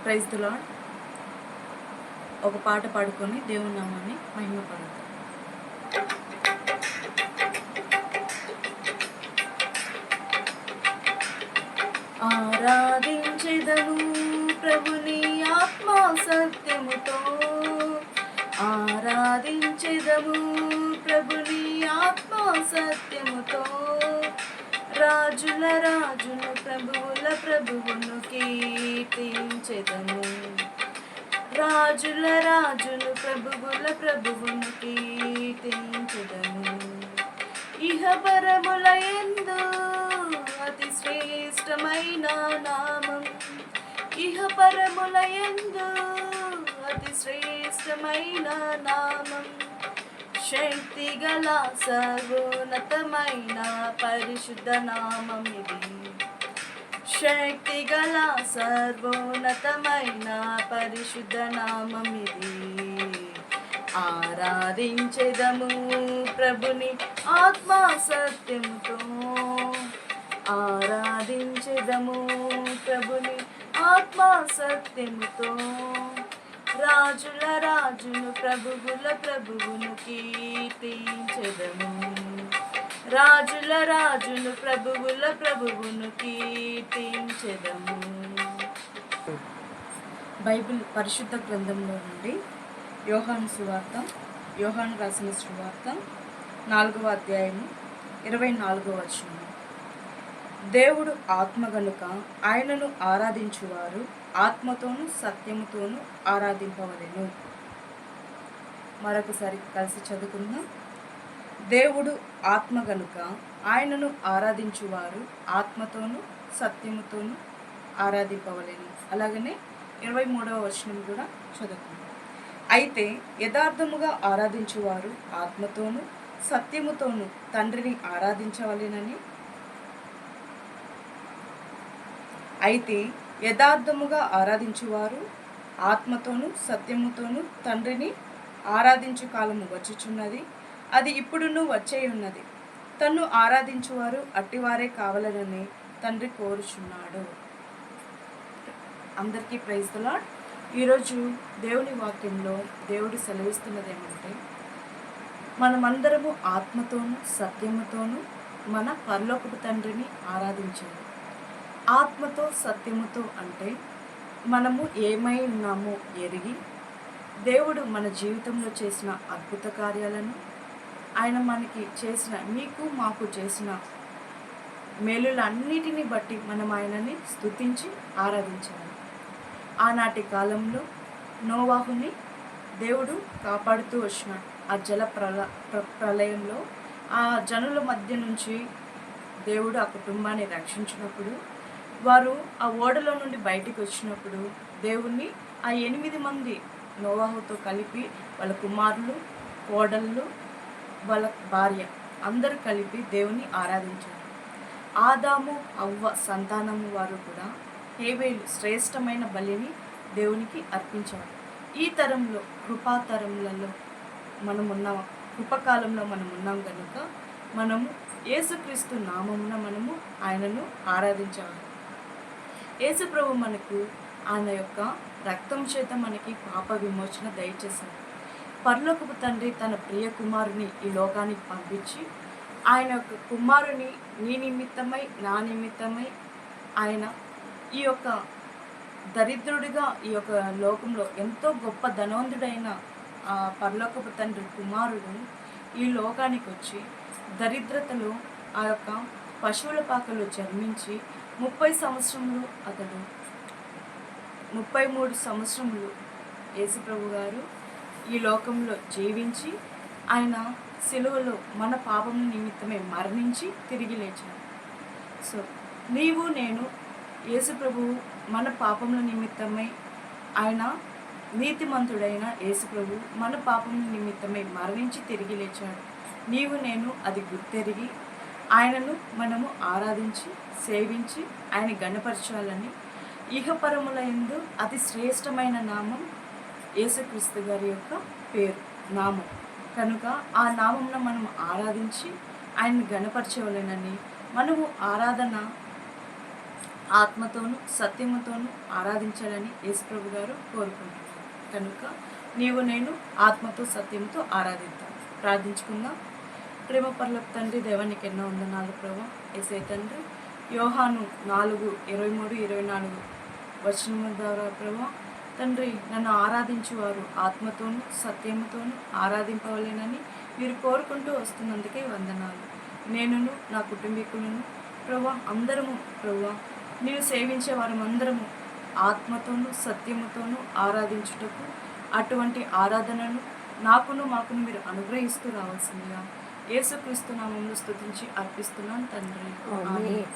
Praise the lord. ఒక పాట పాడుకొని దేవుని నామాన్ని మహిమపడతాం. ఆరాధించెదను ప్రభుని ఆత్మ సత్యముతో, ఆరాధించెదము ప్రభుని ఆత్మ సత్యముతో. రాజుల రాజును ప్రభువుల ప్రభువును కీర్తించెదము, రాజుల రాజును ప్రభువుల ప్రభువును కీర్తించెదము. ఇహపరముల యందు అతి శ్రేష్టమైన నామం, ఇహపరముల యందు అతి శ్రేష్టమైన నామం. శక్తి గల సర్వోన్నతమైన పరిశుద్ధ నామం ఇది, శక్తి గల సర్వోన్నతమైన పరిశుద్ధ నామం ఇది. ఆరాధించెదము ప్రభుని ఆత్మ సత్యముతో, ఆరాధించెదము ప్రభుని ఆత్మ సత్యముతో. రాజుల రాజును ప్రభువుల ప్రభువును కీర్తించెదము, రాజుల రాజును ప్రభువుల ప్రభువును కీర్తించెదము. బైబిల్ పరిశుద్ధ గ్రంథంలో నుండి యోహాను సువార్త, యోహాను రాసిన సువార్త 4వ అధ్యాయము 24వ వచనం. దేవుడు ఆత్మ గనుక ఆయనను ఆరాధించువారు ఆత్మతోనూ సత్యముతోనూ ఆరాధింపవలెను. మరొకసారి కలిసి చదువుకుందాం. దేవుడు ఆత్మ గనుక ఆయనను ఆరాధించువారు ఆత్మతోనూ సత్యముతోనూ ఆరాధింపవలెను. అలాగనే 23వ వచనం కూడా చదువుకుందాం. అయితే యథార్థముగా ఆరాధించువారు ఆత్మతోనూ సత్యముతోనూ తండ్రిని ఆరాధించవలెనని, అయితే యథార్థముగా ఆరాధించువారు ఆత్మతోనూ సత్యముతోనూ తండ్రిని ఆరాధించు కాలము వచ్చుచున్నది, అది ఇప్పుడును వచ్చే ఉన్నది. తన్ను ఆరాధించువారు అట్టివారే కావాలనని తండ్రి కోరుచున్నాడు. అందరికీ ప్రైజ్ ది లార్డ్. ఈరోజు దేవుని వాక్యంలో దేవుడు సెలవిస్తున్నది ఏమంటే, మనమందరము ఆత్మతోనూ సత్యముతోనూ మన పరలోకపు తండ్రిని ఆరాధించాలి. ఆత్మతో సత్యముతో అంటే మనము ఏమై ఉన్నామో ఎరిగి, దేవుడు మన జీవితంలో చేసిన అద్భుత కార్యాలను, ఆయన మనకి చేసిన, మీకు మాకు చేసిన మేలులన్నిటిని బట్టి మనం ఆయనని స్తుతించి ఆరాధించాలి. ఆనాటి కాలంలో నోవాహుని దేవుడు కాపాడుతూ వచ్చినాడు. ఆ జల ప్రళయంలో ఆ జనుల మధ్య నుంచి దేవుడు ఆ కుటుంబాన్ని రక్షించినప్పుడు, వారు ఆ ఓడలో నుండి బయటికి వచ్చినప్పుడు దేవుణ్ణి ఆ 8 మంది నోవాహుతో కలిపి వాళ్ళ కుమారులు, కోడళ్ళు, వాళ్ళ భార్య అందరూ కలిపి దేవుని ఆరాధించారు. ఆదాము అవ్వ సంతానము వారు కూడా హేబేలు శ్రేష్టమైన బలిని దేవునికి అర్పించారు. ఈ తరంలో కృపాతరములలో మనమున్నాం, కృపకాలంలో మనం ఉన్నాం కనుక మనము యేసుక్రీస్తు నామమున మనము ఆయనను ఆరాధించాలి. యేసుప్రభు మనకు ఆయన యొక్క రక్తం చేత మనకి పాప విమోచన దయచేశారు. పరలోకపు తండ్రి తన ప్రియ కుమారుని ఈ లోకానికి పంపించి, ఆయన యొక్క కుమారుని నీ నిమిత్తమై నా నిమిత్తమై ఆయన ఈ యొక్క దరిద్రుడిగా ఈ యొక్క లోకంలో ఎంతో గొప్ప ధనవంతుడైన ఆ పరలోకపు తండ్రి కుమారుడు ఈ లోకానికి వచ్చి దరిద్రతలో ఆ యొక్క పశువుల పాకలో జన్మించి 30 సంవత్సరములు అతడు 33 సంవత్సరములు యేసుప్రభు గారు ఈ లోకంలో జీవించి ఆయన సిలువలో మన పాపం నిమిత్తమే మరణించి తిరిగి లేచాడు. సో నీవు నేను యేసుప్రభు మన పాపముల నిమిత్తమై, ఆయన నీతిమంతుడైన యేసుప్రభు మన పాపముల నిమిత్తమై మరణించి తిరిగి లేచాడు. నీవు నేను అది గుర్తెరిగి ఆయనను మనము ఆరాధించి సేవించి ఆయన గణపరచాలని, ఇహపరముల యందు అతి శ్రేష్టమైన నామం యేసుక్రీస్తు గారి యొక్క పేరు నామం కనుక ఆ నామంను మనం ఆరాధించి ఆయన్ని గణపరచవలెనని, మనము ఆరాధన ఆత్మతోనూ సత్యముతోనూ ఆరాధించాలని యేసుప్రభు గారు కోరుకుంటున్నారు. కనుక నీవు నేను ఆత్మతో సత్యంతో ఆరాధిద్దాం. ప్రార్థించుకుందాం. ప్రేమ పరలోక తండ్రి, దేవానికి ఎన్నో వందనాలు ప్రభా. యేసే తండ్రి, యోహాను 4:23-24 వచనముల ద్వారా ప్రభా తండ్రి, నన్ను ఆరాధించువారు ఆత్మతోనూ సత్యముతోనూ ఆరాధింపవలేనని మీరు కోరుకుంటూ వస్తున్నందుకే వందనాలు. నేనును నా కుటుంబీకులను ప్రభా అందరము ప్రభా నీవు సేవించే వారమందరము ఆత్మతోనూ సత్యముతోనూ ఆరాధించుటకు అటువంటి ఆరాధనను నాకును మాకును మీరు అనుగ్రహిస్తూ రావాల్సిందిగా యేసుక్రీస్తు నామములో స్తుతించి అర్పిస్తున్నాను తండ్రి. ఆమేన్.